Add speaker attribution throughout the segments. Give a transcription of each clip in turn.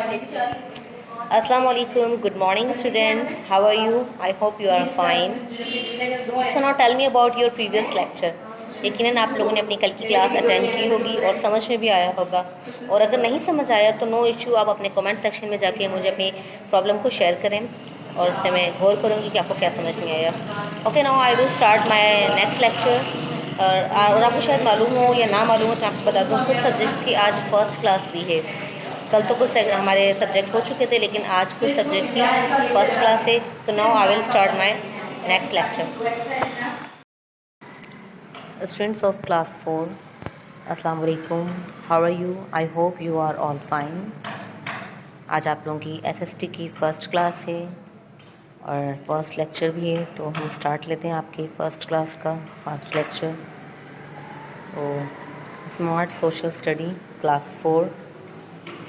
Speaker 1: Assalamu alaikum. Good morning, students. How are you? I hope you are fine. So now tell me about your previous lecture. यकीनन आप लोगों ने अपनी कल की क्लास अटेंड की होगी और समझ में भी आया होगा, और अगर नहीं समझ आया तो नो इशू, आप अपने कमेंट सेक्शन में जाके मुझे अपनी प्रॉब्लम को शेयर करें और उसमें मैं गौर करूँगी कि आपको क्या समझ नहीं आया. Okay, now I will start my next lecture. और आपको शायद मालूम हो या ना मालूम हो तो आपको बता दूँ, कुछ सब्जेक्ट्स की आज फर्स्ट क्लास दी है. कल तो कुछ हमारे सब्जेक्ट हो चुके थे, लेकिन आज कुछ सब्जेक्ट की फर्स्ट क्लास है. तो now I will start my next lecture. Students of class 4, Assalamu alaikum. How are you? I hope you are all fine. आज आप लोगों की SST की फ़र्स्ट क्लास है और फर्स्ट लेक्चर भी है, तो हम स्टार्ट लेते हैं आपकी फ़र्स्ट क्लास का फर्स्ट लेक्चर. तो स्मार्ट सोशल स्टडी क्लास 4.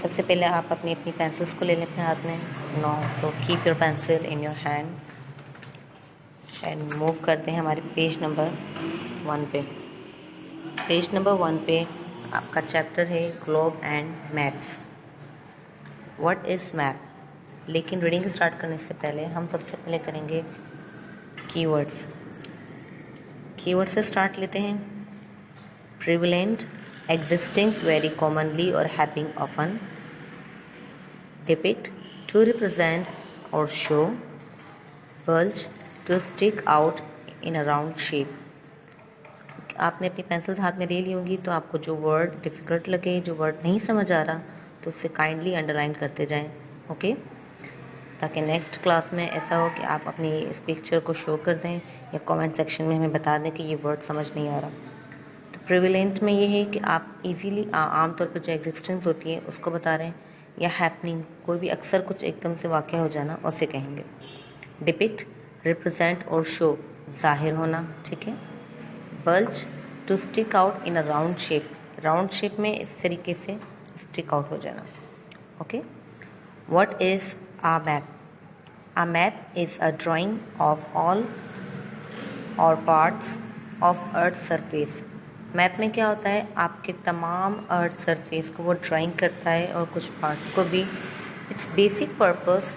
Speaker 1: सबसे पहले आप अपनी अपनी पेंसिल्स को ले लेते हैं हाथ में. No, so keep your pencil in your hand and move करते हैं हमारे पेज नंबर 1 पे. पेज नंबर 1 पे आपका चैप्टर है globe and maps. What is map. लेकिन रीडिंग स्टार्ट करने से पहले हम सबसे पहले करेंगे कीवर्ड्स. कीवर्ड से स्टार्ट लेते हैं. Prevalent, existing very commonly or happening often. Depict, to represent or show. Bulge, to stick out in a round shape. आपने अपनी पेंसिल्स हाथ में ले ली होंगी, तो आपको जो वर्ड डिफ़िकल्ट लगे, जो वर्ड नहीं समझ आ रहा, तो उससे काइंडली अंडरलाइन करते जाएं. ओके, ताकि नेक्स्ट क्लास में ऐसा हो कि आप अपनी इस पिक्चर को शो कर दें या कमेंट सेक्शन में हमें बता दें कि ये वर्ड समझ नहीं आ रहा. तो प्रिविलेंट में ये है कि आप इजीली आमतौर पर जो एग्जिस्टेंस होती है उसको बता रहे हैं, या हैपनिंग, कोई भी अक्सर कुछ एकदम से वाक़या हो जाना, उसे कहेंगे. डिपिक्ट, रिप्रेजेंट और शो, ज़ाहिर होना. ठीक है. Bulge, to stick out in a round shape, round shape में इस तरीके से स्टिक आउट हो जाना. Okay. What is a map. A map is a drawing of all or parts of earth surface. Map में क्या होता है, आपके तमाम अर्थ सरफेस को वो ड्राइंग करता है और कुछ पार्ट्स को भी. It's basic purpose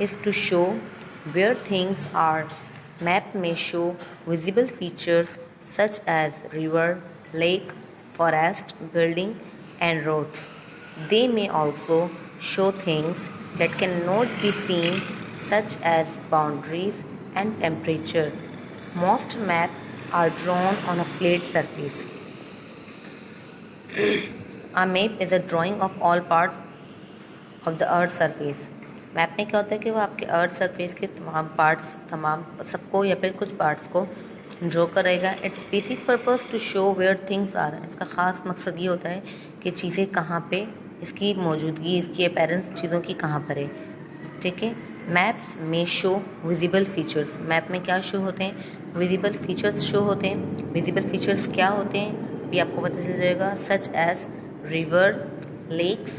Speaker 1: is to show where things are. Map में show visible features such as river, lake, forest, building and roads. They may also show things that cannot be seen such as boundaries and temperature. Most maps are drawn on a flat surface. A map is a drawing of all parts of the earth surface. Map में क्या होता है कि वो आपके earth surface के तमाम parts, तमाम सबको या फिर कुछ पार्ट्स को ड्रॉ करेगा. It's basic purpose to show where things are. इसका ख़ास मकसद ये होता है कि चीज़ें कहाँ पे, इसकी मौजूदगी, इसकी अपीयरेंस चीज़ों की कहाँ पर है. ठीक है. मैप्स में शो विजिबल फीचर्स. मैप में क्या शो होते हैं, विजिबल फीचर्स शो होते हैं. विजिबल फीचर्स क्या होते हैं भी आपको पता चल जाएगा. Such as river, lakes,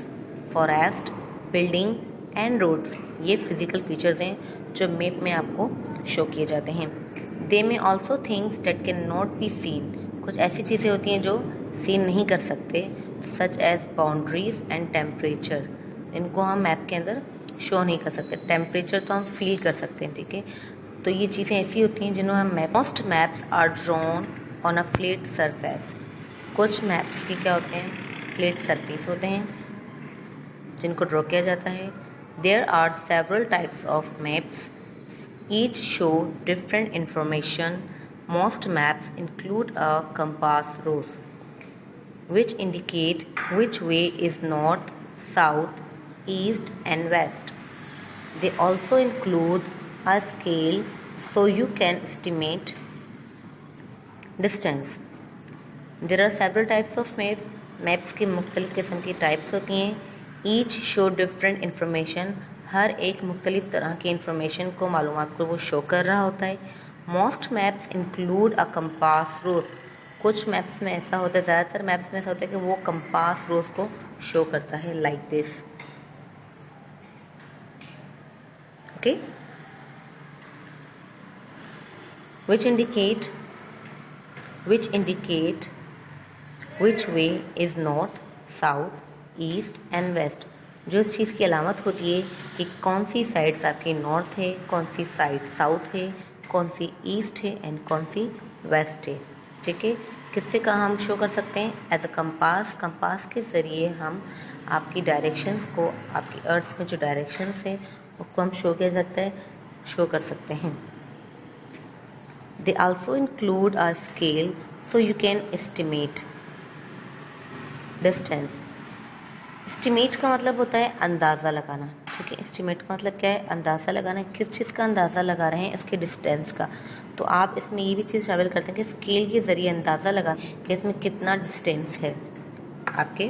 Speaker 1: forest, building and roads. ये फिजिकल फीचर्स हैं जो मैप में आपको शो किए जाते हैं. दे में also things that can not be seen. कुछ ऐसी चीज़ें होती हैं जो सीन नहीं कर सकते, such as boundaries and temperature. इनको हम मैप के अंदर शो नहीं कर सकते. टेम्परेचर तो हम फील कर सकते हैं. ठीक है. तो ये चीज़ें ऐसी होती हैं जिन्होंने हम map. Most maps are drawn on a flat surface. कुछ मैप्स की क्या होते हैं, फ्लैट सरफेस होते हैं जिनको ड्रॉ किया जाता है. There are several types of maps. Each show different information. Most maps include a compass rose which indicate which way is north, south, east and west. They also include a scale so you can estimate distance. There are several types of maps. Maps की मुख्तलिफ़ किस्म की types होती हैं. Each show different information. हर एक मुख्तलिफ़ तरह की इंफॉर्मेशन को, मालूमात को वो शो कर रहा होता है. Most maps include a compass rose. कुछ मैप्स में ऐसा होता है, ज़्यादातर मैप्स में ऐसा होता है कि वो कंपास रोज को शो करता है like this. Okay. which indicate which way is north, south, east and west. जो इस चीज़ की अलामत होती है कि कौन सी साइड्स आपकी नॉर्थ है, कौन सी साइड साउथ है, कौन सी ईस्ट है एंड कौन सी वेस्ट है। ठीक है, किससे कहाँ हम शो कर सकते हैं? As a compass. कंपास के ज़रिए हम आपकी डायरेक्शंस को, आपकी अर्थ में जो डायरेक्शंस है उसको हम शो कर सकते हैं। They also include a scale so you can estimate distance. Estimate का मतलब होता है अंदाज़ा लगाना। ठीक है, एस्टिमेट का मतलब क्या है? अंदाज़ा लगाना। किस चीज़ का अंदाज़ा लगा रहे हैं? इसके डिस्टेंस का। तो आप इसमें ये भी चीज़ शामिल करते हैं कि स्केल के ज़रिए अंदाज़ा लगा कि इसमें कितना डिस्टेंस है आपके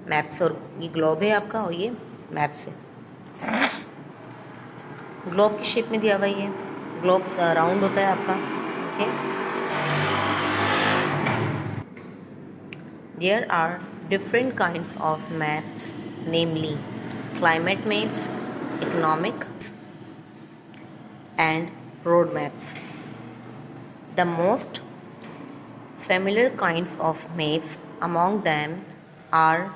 Speaker 1: मैप से। और ये ग्लोब है आपका और ये मैप से। ग्लोब की शेप में दिया हुआ ये ग्लोब राउंड होता है आपका। Okay, there are different kinds of maps, namely climate maps, economic and road maps. The most familiar kinds of maps among them are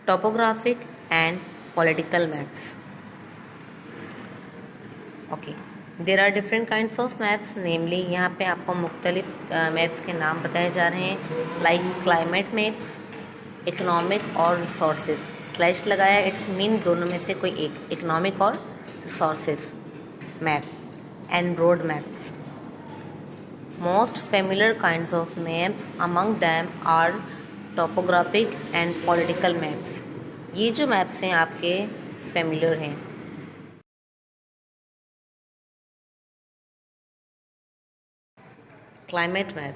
Speaker 1: topographic and political maps. Okay, there are different kinds of maps, namely यहाँ पे आपको मुख्तलिफ maps के नाम बताए जा रहे हैं, लाइक क्लाइमेट मैप्स, इकोनॉमिक और रिसोर्सेज। स्लैश लगाया, इट्स मीन दोनों में से कोई एक, इकोनॉमिक और resources map and road maps. Most familiar kinds of maps among them are topographic and political maps. ये जो मैप्स हैं आपके फेमिलर हैं। Climate map.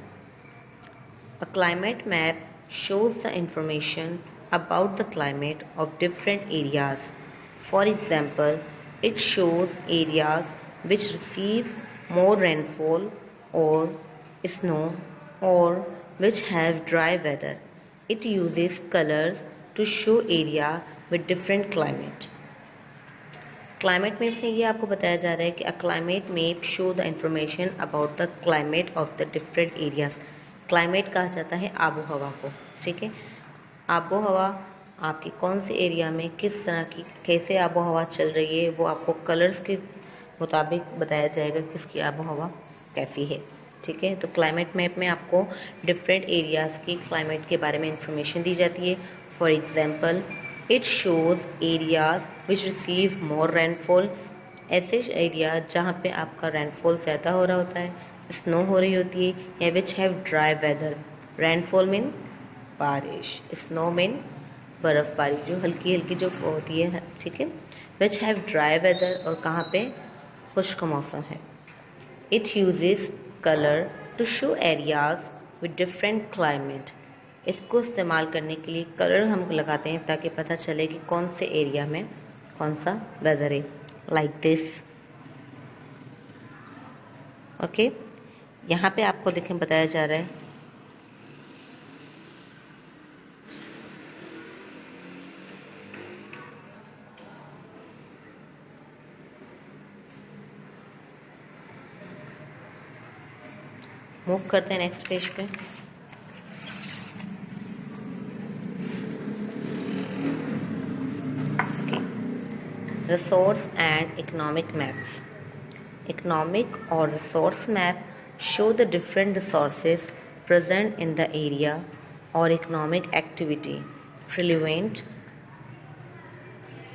Speaker 1: A climate map shows the information about the climate of different areas. For example, it shows areas which receive more rainfall or snow or which have dry weather. It uses colors to show area with different climate. Climate map से ये आपको बताया जा रहा है कि a climate map show the information about the climate of the different areas. Climate कहा जाता है आबो हवा को। ठीक है, आबो हवा आपकी कौन से एरिया में किस तरह की, कैसे आबो हवा चल रही है, वो आपको कलर्स के मुताबिक बताया जाएगा किसकी आबो हवा कैसी है। ठीक है, तो क्लाइमेट मैप में आपको डिफरेंट एरियाज़ की क्लाइमेट के बारे में इंफॉर्मेशन दी जाती है। For example, it shows areas which receive more rainfall. ऐसे एरिया जहाँ पे आपका रेनफॉल ज़्यादा हो रहा होता है, स्नो हो रही होती है, या which have dry weather. Rainfall mean बारिश, स्नो मीन बर्फ़बारी जो हल्की हल्की जो होती है। ठीक है, विच हैव ड्राई वेदर, और कहाँ पे खुश्क मौसम है। It uses colour to show areas with different climate. इसको इस्तेमाल करने के लिए कलर हम लगाते हैं ताकि पता चले कि कौन से एरिया में कौन सा वेदर है, लाइक दिस। ओके, यहाँ पे आपको देखें बताया जा रहा है मूव करते हैं नेक्स्ट पेज पे। Resource and economic maps. Economic or resource map show the different resources present in the area or economic activity relevant.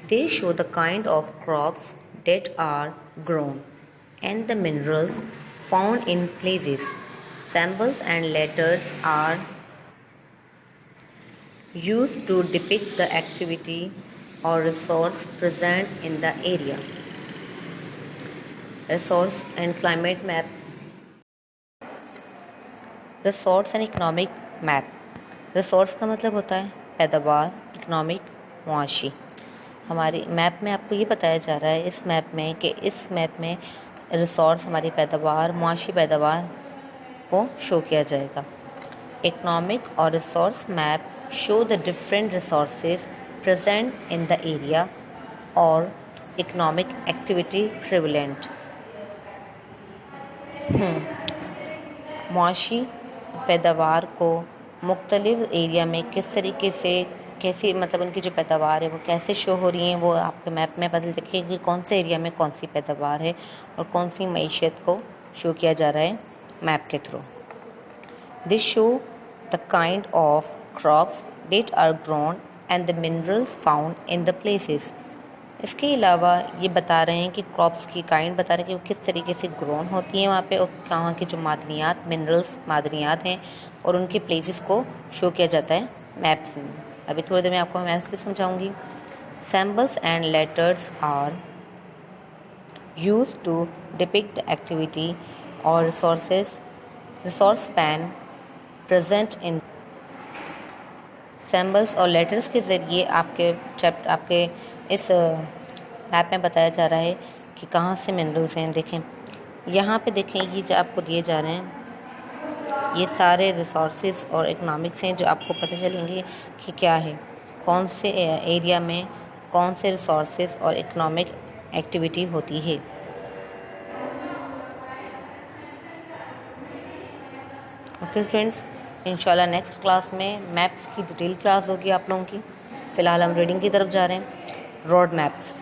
Speaker 1: They show the kind of crops that are grown and the minerals found in places. Symbols and letters are used to depict the activity or resource present in the area. Resource and climate map. Resource and economic map. Resource का मतलब होता है पैदावार, economic मुआशी। हमारी map में आपको ये बताया जा रहा है इस मैप में कि इस मैप में रिसोर्स हमारी पैदावार, मुआशी पैदावार को शो किया जाएगा। इकोनॉमिक और resource map show the different resources present in the area or economic activity prevalent. मुआशी पैदावार को मुख्तलिफ एरिया में किस तरीके से कैसी मतलब उनकी जो पैदावार है वो कैसे शो हो रही हैं, वो आपके मैप में पता चले कि कौन से एरिया में कौन सी पैदावार है और कौन सी मईशत को शो किया जा रहा है मैप के through. This show the kind of crops that are grown and the minerals found in the places. इसके अलावा ये बता रहे हैं कि क्रॉप्स की काइंड बता रहे हैं कि वो किस तरीके से ग्रोन होती हैं वहाँ पे और कहाँ के जो मादनियात मिनरल्स मादनियात हैं और उनके प्लेसेस को शो किया जाता है मैप्स में। अभी थोड़ी देर में आपको मैप्स भी समझाऊंगी। Symbols and letters are used to depict the activity or resource span present in. Symbols और लेटर्स के ज़रिए आपके इस मैप में बताया जा रहा है कि कहाँ से मिनरल्स हैं। देखें यहाँ पे देखें, ये जो आपको दिए जा रहे हैं ये सारे रिसोर्सेज और इकोनॉमिक्स हैं जो आपको पता चलेंगे कि क्या है, कौन से एरिया में कौन से रिसोर्सेज और इकोनॉमिक एक्टिविटी होती है। ओके स्टूडेंट्स, इंशाल्लाह नेक्स्ट क्लास में मैप्स की डिटेल क्लास होगी आप लोगों की। फ़िलहाल हम रीडिंग की तरफ जा रहे हैं। Road maps.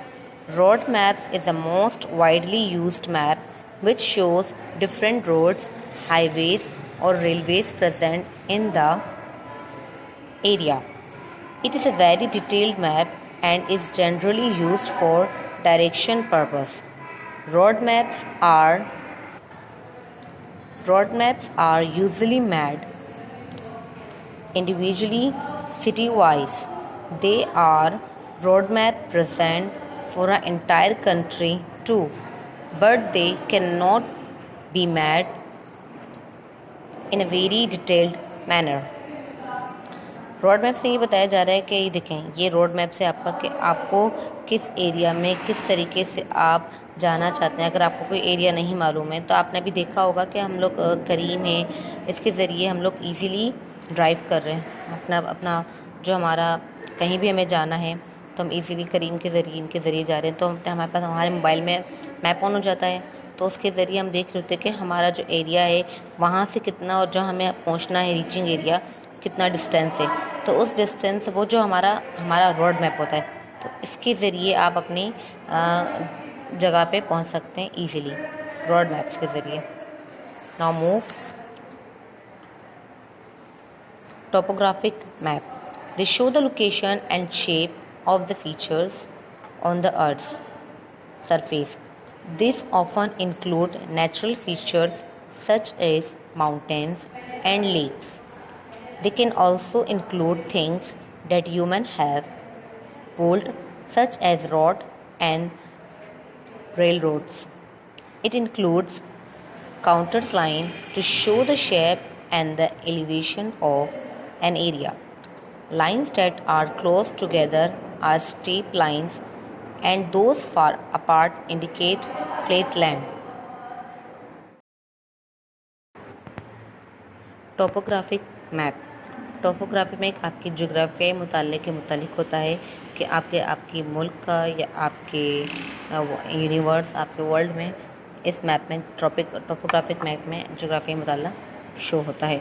Speaker 1: Road maps is the most widely used map which shows different roads, highways or railways present in the area. It is a very detailed map and is generally used for direction purpose. Road maps are usually made individually city-wise. They are roadmap present for an entire country too, but they cannot be made in a very detailed manner. Road map से ये बताया जा रहा है कि ये देखें, ये रोड मैप से आपको किस एरिया में किस तरीके से आप जाना चाहते हैं। अगर आपको कोई एरिया नहीं मालूम है तो आपने भी देखा होगा कि हम लोग करीम है, इसके ज़रिए हम लोग इजीली ड्राइव कर रहे हैं अपना जो हमारा कहीं भी हमें जाना है तो हम इजीली करीम के ज़रिए इनके ज़रिए जा रहे हैं। तो हमारे पास हमारे मोबाइल में मैप ऑन हो जाता है, तो उसके ज़रिए हम देख रहे होते हैं कि हमारा जो एरिया है वहाँ से कितना और जो हमें पहुँचना है रीचिंग एरिया कितना डिस्टेंस है। तो उस डिस्टेंस वो जो हमारा रोड मैप होता है, तो इसके ज़रिए आप अपनी जगह पे पहुँच सकते हैं ईज़िली रोड मैप्स के ज़रिए। Now move topographic map. They show the location and shape of the features on the Earth's surface. These often include natural features such as mountains and lakes. They can also include things that humans have built, such as roads and railroads. It includes contours line to show the shape and the elevation of an area. Lines that are close together are steep lines, and those far apart indicate flat land. Topographic map. Topography में आपकी जोग्राफियाई मुताले के मुतालिक होता है कि आपकी मुल्क का या आपके यूनिवर्स आपके वर्ल्ड में इस मैप में टोपोग्राफिक मैप में जोग्राफियाई मुताला शो होता है।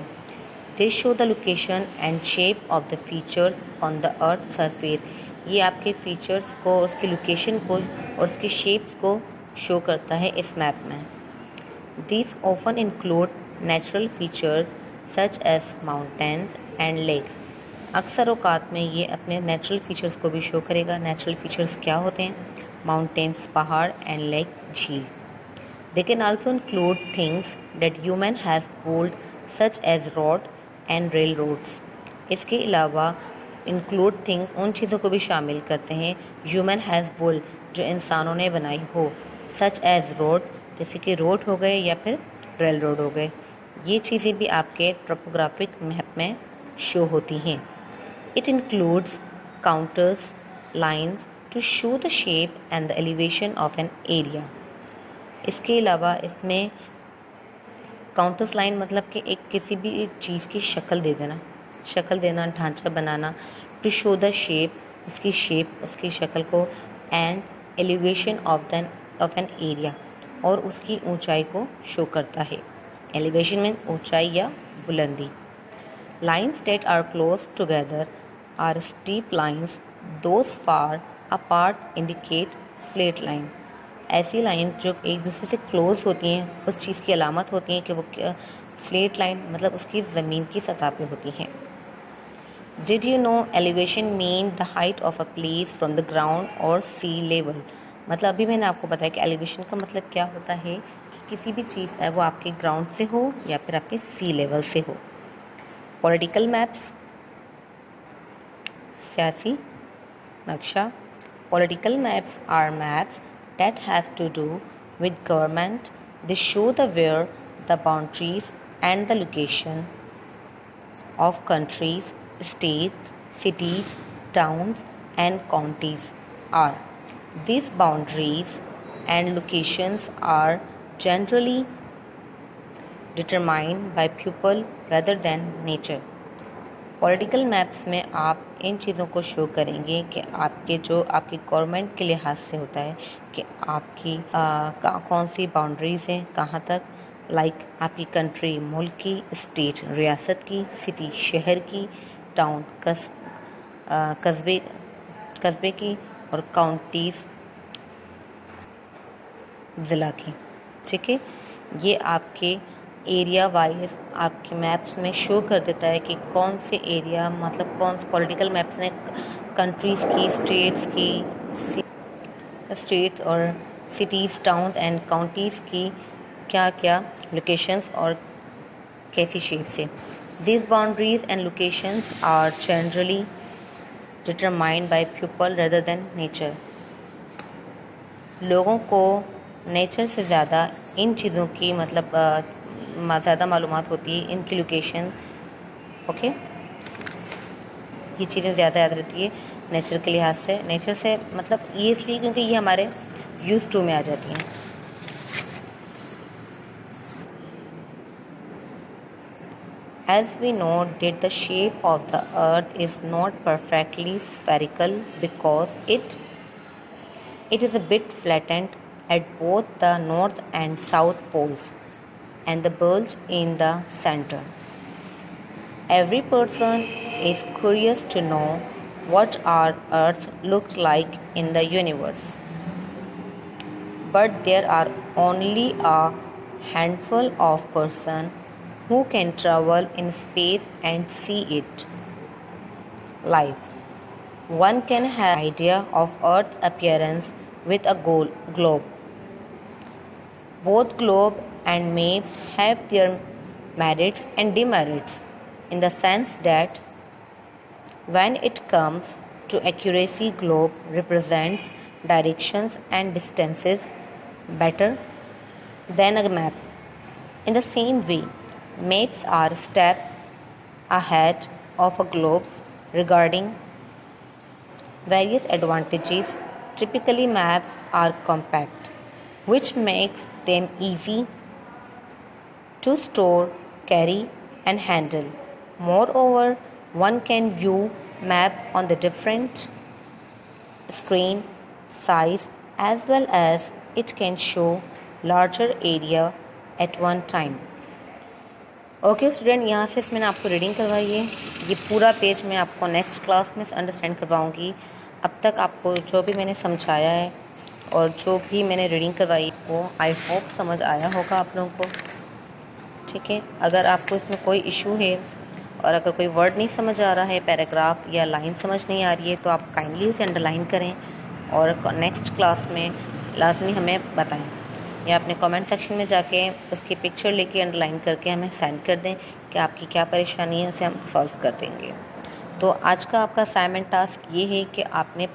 Speaker 1: They show the location and shape of the features on the earth surface. ये आपके फीचर्स को, उसकी लोकेशन को और उसकी शेप को शो करता है इस मैप में। These often include natural features such as mountains and lakes. अक्सर औकात में ये अपने नेचुरल फीचर्स को भी शो करेगा। नेचुरल फीचर्स क्या होते हैं? माउंटेन्स पहाड़ एंड लेक झील। They can also include things that human has built such as road and railroads. इसके अलावा इंक्लूड थिंग्स उन चीज़ों को भी शामिल करते हैं ह्यूमन हैज़ बुल्ट जो इंसानों ने बनाई हो, सच एज रोड जैसे कि रोड हो गए या फिर रेल रोड हो गए। ये चीज़ें भी आपके टोपोग्राफिक मैप में शो होती हैं। It includes contours lines to show the shape and the elevation of an area. इसके अलावा इसमें काउंटर्स लाइन मतलब कि किसी भी एक चीज़ की शक्ल देना, ढांचा बनाना। टू शो द शेप उसकी शक्ल को and elevation of an area और उसकी ऊंचाई को शो करता है। एलिवेशन में ऊंचाई या बुलंदी। Lines that are close together are steep lines. Those far apart indicate flat line. ऐसी लाइन जो एक दूसरे से क्लोज होती हैं उस चीज़ की अलामत होती हैं कि वो फ्लैट लाइन मतलब उसकी ज़मीन की सतह पे होती हैं. Did you know elevation mean the height of a place from the ground or sea level? मतलब अभी मैंने आपको बताया कि एलिवेशन का मतलब क्या होता है कि किसी भी चीज़ है वो आपके ग्राउंड से हो या फिर आपके सी लेवल से हो. पॉलिटिकल मैप्स, सियासी नक्शा. Political maps are maps that have to do with government. They show the where, the boundaries and the location of countries, states, cities, towns and counties are. These boundaries and locations are generally determined by people rather than nature. Political maps में आप इन चीज़ों को show करेंगे कि आपके जो आपकी government के लिहाज से होता है कि आपकी कौन सी बाउंड्रीज़ हैं कहाँ तक, लाइक आपकी कंट्री मुल्क की, स्टेट रियासत की, सिटी शहर की, टाउन कस्बे की और काउंटीज़ ज़िला की. ठीक है, ये आपके एरिया वाइज आपके मैप्स में शो कर देता है कि कौन से एरिया मतलब कौन से पॉलिटिकल मैप्स ने कंट्रीज़ की, स्टेट्स और सिटीज़, टाउन्स एंड काउंटीज़ की क्या क्या लोकेशंस और कैसी शेप से. These boundaries and locations are generally determined by people rather than nature. लोगों को नेचर से ज़्यादा इन चीज़ों की मतलब ज़्यादा मालूमात होती है, इनकी लोकेशन. ओके, ये चीज़ें ज़्यादा याद रहती है नेचर के लिहाज से. नेचर से मतलब ये इसलिए क्योंकि ये हमारे यूज टू में आ जाती हैं. As we know that the shape of the earth is not perfectly spherical because it is a bit flattened at both the north and south poles and the bulge in the center. Every person is curious to know what our earth looks like in the universe. But there are only a handful of persons who can travel in space and see it live. One can have an idea of Earth's appearance with a globe. Both globe and maps have their merits and demerits in the sense that when it comes to accuracy, globe represents directions and distances better than a map. In the same way, maps are a step ahead of a globe regarding various advantages. Typically, maps are compact, which makes them easy to store, carry, and handle. Moreover, one can view map on the different screen size as well as it can show larger area at one time. Okay student, यहाँ से मैंने आपको reading करवाई है. ये पूरा page मैं आपको नेक्स्ट क्लास में अंडरस्टैंड करवाऊँगी. अब तक आपको जो भी मैंने समझाया है और जो भी मैंने रीडिंग करवाई वो आई होप समझ आया होगा आप लोगों को. ठीक है, अगर आपको इसमें कोई इशू है और अगर कोई वर्ड नहीं समझ आ रहा है, पैराग्राफ या लाइन समझ नहीं आ रही है, तो आप काइंडली उसे अंडरलाइन करें और नेक्स्ट क्लास में लाजमी हमें बताएं या अपने कमेंट सेक्शन में जाके उसकी पिक्चर लेके अंडरलाइन करके हमें सेंड कर दें कि आपकी क्या परेशानी है, उसे हम सॉल्व कर देंगे. तो आज का आपका असाइनमेंट टास्क ये है कि आपने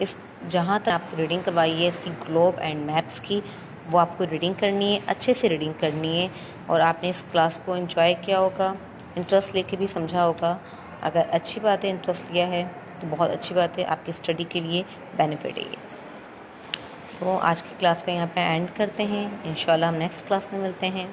Speaker 1: इस जहाँ तक आपको रीडिंग करवाई है इसकी ग्लोब एंड मैप्स की, वो आपको रीडिंग करनी है, अच्छे से रीडिंग करनी है और आपने इस क्लास को एंजॉय किया होगा, इंटरेस्ट लेके भी समझा होगा. अगर अच्छी बात है, इंटरेस्ट लिया है तो बहुत अच्छी बात है, आपकी स्टडी के लिए बेनिफिट है ये. तो आज की क्लास का यहाँ पे एंड करते हैं. इंशाल्लाह हम नेक्स्ट क्लास में मिलते हैं.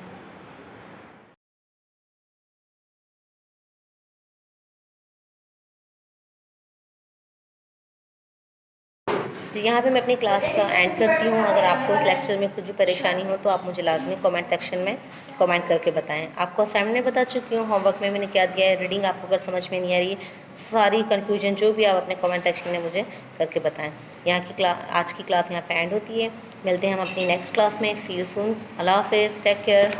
Speaker 1: तो यहाँ पे मैं अपनी क्लास का एंड करती हूँ। अगर आपको इस लेक्चर में कुछ भी परेशानी हो तो आप मुझे लाजमी कमेंट सेक्शन में कमेंट करके बताएं। आपको असाइनमेंट बता चुकी हूँ, होमवर्क में मैंने क्या दिया है, रीडिंग आपको अगर समझ में नहीं आ रही है, सारी कन्फ्यूजन जो भी आप अपने कमेंट सेक्शन में मुझे करके बताएं। यहाँ की आज की क्लास यहाँ पे एंड होती है। मिलते हैं हम अपनी नेक्स्ट क्लास में। सी यू सून। अल्लाह हाफिज़, टेक केयर।